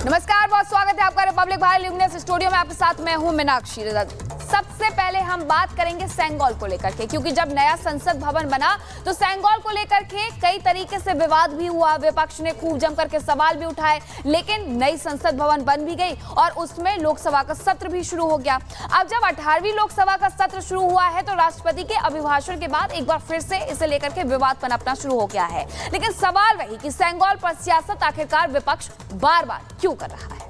नमस्कार, बहुत स्वागत है आपका रिपब्लिक भारत ल्यूमिनस स्टूडियो में। आपके साथ मैं हूं मीनाक्षी दत्त। सबसे पहले हम बात करेंगे सेंगोल को लेकर के, क्योंकि जब नया संसद भवन बना तो सेंगोल को लेकर के कई तरीके से विवाद भी हुआ, विपक्ष ने खूब जम करके सवाल भी उठाए, लेकिन नई संसद भवन बन भी गई और उसमें लोकसभा का सत्र भी शुरू हो गया। अब जब 18वीं लोकसभा का सत्र शुरू हुआ है तो राष्ट्रपति के अभिभाषण के बाद एक बार फिर से इसे लेकर के विवाद पनपना शुरू हो गया है। लेकिन सवाल वही कि सेंगोल पर सियासत आखिरकार विपक्ष बार बार क्यों कर रहा है।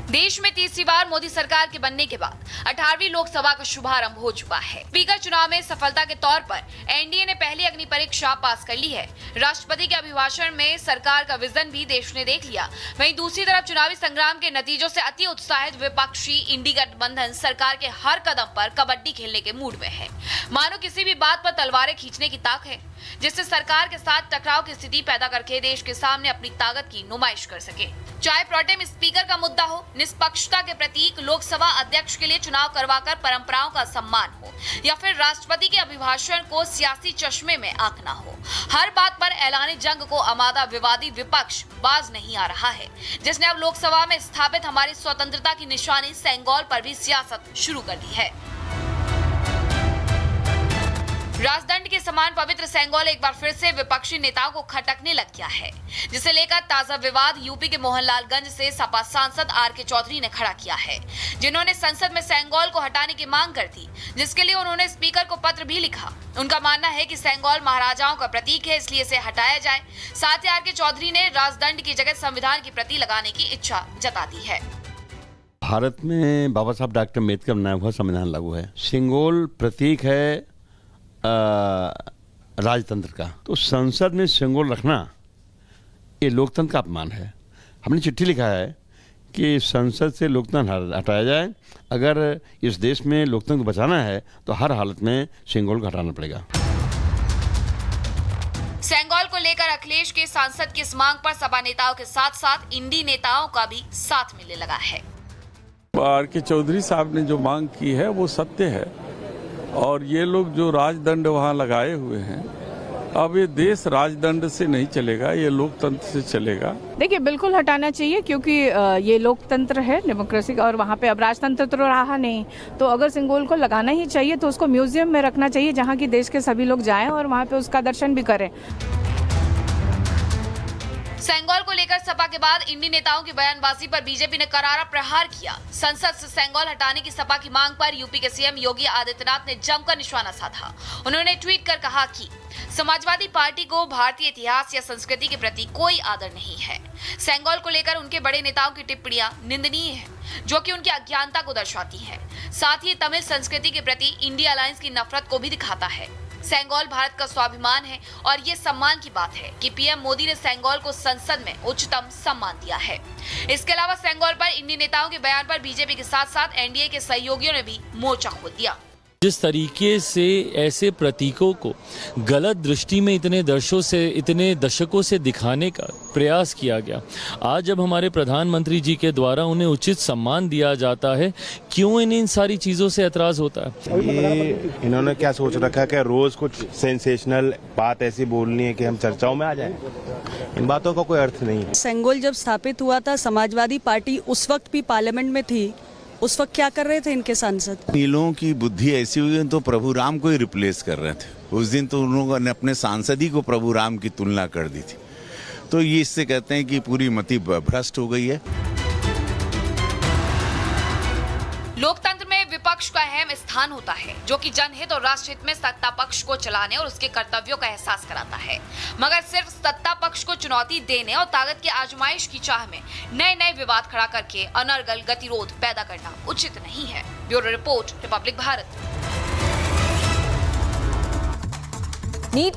देश में तीसरी बार मोदी सरकार के बनने के बाद 18वीं लोकसभा का शुभारंभ हो चुका है। स्पीकर चुनाव में सफलता के तौर पर एनडीए ने पहली अग्नि परीक्षा पास कर ली है। राष्ट्रपति के अभिभाषण में सरकार का विजन भी देश ने देख लिया। वहीं दूसरी तरफ चुनावी संग्राम के नतीजों से अति उत्साहित विपक्षी इंडी गठबंधन सरकार के हर कदम पर कबड्डी खेलने के मूड में है। मानो किसी भी बात पर तलवारें खींचने की ताक है, जिससे सरकार के साथ टकराव की स्थिति पैदा करके देश के सामने अपनी ताकत की नुमाइश कर सके। चाहे प्रोटेम स्पीकर का मुद्दा हो, निष्पक्षता के प्रतीक लोकसभा अध्यक्ष के लिए चुनाव करवाकर परंपराओं का सम्मान हो, या फिर राष्ट्रपति के अभिभाषण को सियासी चश्मे में आंकना हो, हर बात पर ऐलानी जंग को आमादा विवादी विपक्ष बाज नहीं आ रहा है, जिसने अब लोकसभा में स्थापित हमारी स्वतंत्रता की निशानी सेंगोल पर भी सियासत शुरू कर दी है। राजदंड के समान पवित्र सेंगोल एक बार फिर से विपक्षी नेताओं को खटकने लग गया है, जिसे लेकर ताजा विवाद यूपी के मोहनलालगंज से सपा सांसद आर.के. चौधरी ने खड़ा किया है, जिन्होंने संसद में सेंगोल को हटाने की मांग कर दी, जिसके लिए उन्होंने स्पीकर को पत्र भी लिखा। उनका मानना है कि सेंगोल महाराजाओं का प्रतीक है, इसलिए इसे हटाया जाए। साथ ही आर.के. चौधरी ने राजदंड की जगह संविधान की प्रति लगाने की इच्छा जता दी है। भारत में बाबा साहब डॉक्टर अम्बेडकर बनाया हुआ संविधान लागू है। सेंगोल प्रतीक है राजतंत्र का, तो संसद में सेंगोल रखना ये लोकतंत्र का अपमान है। हमने चिट्ठी लिखा है कि संसद से लोकतंत्र हटाया जाए। अगर इस देश में लोकतंत्र को बचाना है तो हर हालत में सेंगोल को हटाना पड़ेगा। सेंगोल को लेकर अखिलेश के सांसद की इस मांग पर सपा नेताओं के साथ साथ इंडी नेताओं का भी साथ मिलने लगा है। आर.के. चौधरी साहब ने जो मांग की है वो सत्य है, और ये लोग जो राजदंड वहाँ लगाए हुए हैं, अब ये देश राजदंड से नहीं चलेगा, ये लोकतंत्र से चलेगा। देखिए, बिल्कुल हटाना चाहिए, क्योंकि ये लोकतंत्र है, डेमोक्रेसी का, और वहाँ पे अब राजतंत्र तो रहा नहीं। तो अगर सेंगोल को लगाना ही चाहिए तो उसको म्यूजियम में रखना चाहिए, जहाँ की देश के सभी लोग जाएं और वहाँ पे उसका दर्शन भी करें। सेंगोल को लेकर सपा के बाद इंडी नेताओं की बयानबाजी पर बीजेपी ने करारा प्रहार किया। संसद से सेंगोल हटाने की सपा की मांग पर यूपी के सीएम योगी आदित्यनाथ ने जमकर निशाना साधा। उन्होंने ट्वीट कर कहा कि समाजवादी पार्टी को भारतीय इतिहास या संस्कृति के प्रति कोई आदर नहीं है। सेंगोल को लेकर उनके बड़े नेताओं की टिप्पणियां निंदनीय है, जो कि उनकी अज्ञानता को दर्शाती है। साथ ही तमिल संस्कृति के प्रति इंडिया अलायंस की नफरत को भी दिखाता है। सेंगोल भारत का स्वाभिमान है और ये सम्मान की बात है कि पीएम मोदी ने सेंगोल को संसद में उच्चतम सम्मान दिया है। इसके अलावा सेंगोल पर इंडी नेताओं के बयान पर बीजेपी के साथ साथ एनडीए के सहयोगियों ने भी मोर्चा खोल दिया। जिस तरीके से ऐसे प्रतीकों को गलत दृष्टि में इतने दशकों से दिखाने का प्रयास किया गया, आज जब हमारे प्रधानमंत्री जी के द्वारा उन्हें उचित सम्मान दिया जाता है, क्यों इन्हें इन सारी चीज़ों से एतराज़ होता है? ये इन्होंने क्या सोच रखा है कि रोज़ कुछ सेंसेशनल बात ऐसी बोलनी है कि हम चर्चाओं में आ जाएं? इन बातों का कोई अर्थ नहीं है। सेंगोल जब स्थापित हुआ था, समाजवादी पार्टी उस वक्त भी पार्लियामेंट में थी। उस वक्त क्या कर रहे थे इनके सांसद? इन लोगों की बुद्धि ऐसी हुई तो प्रभु राम को ही रिप्लेस कर रहे थे। उस दिन तो उन लोगों ने अपने सांसद ही को प्रभु राम की तुलना कर दी थी। तो ये इससे कहते हैं कि पूरी मति भ्रष्ट हो गई है। लोकतंत्र में विपक्ष का अहम स्थान होता है, जो कि जनहित और राष्ट्रहित में सत्ता पक्ष को चलाने और उसके कर्तव्यों का एहसास कराता है। मगर सिर्फ सत्ता पक्ष को चुनौती देने और ताकत की आजमाइश की चाह में नए नए विवाद खड़ा करके अनर्गल गतिरोध पैदा करना उचित नहीं है। Bureau report, Republic Bharat.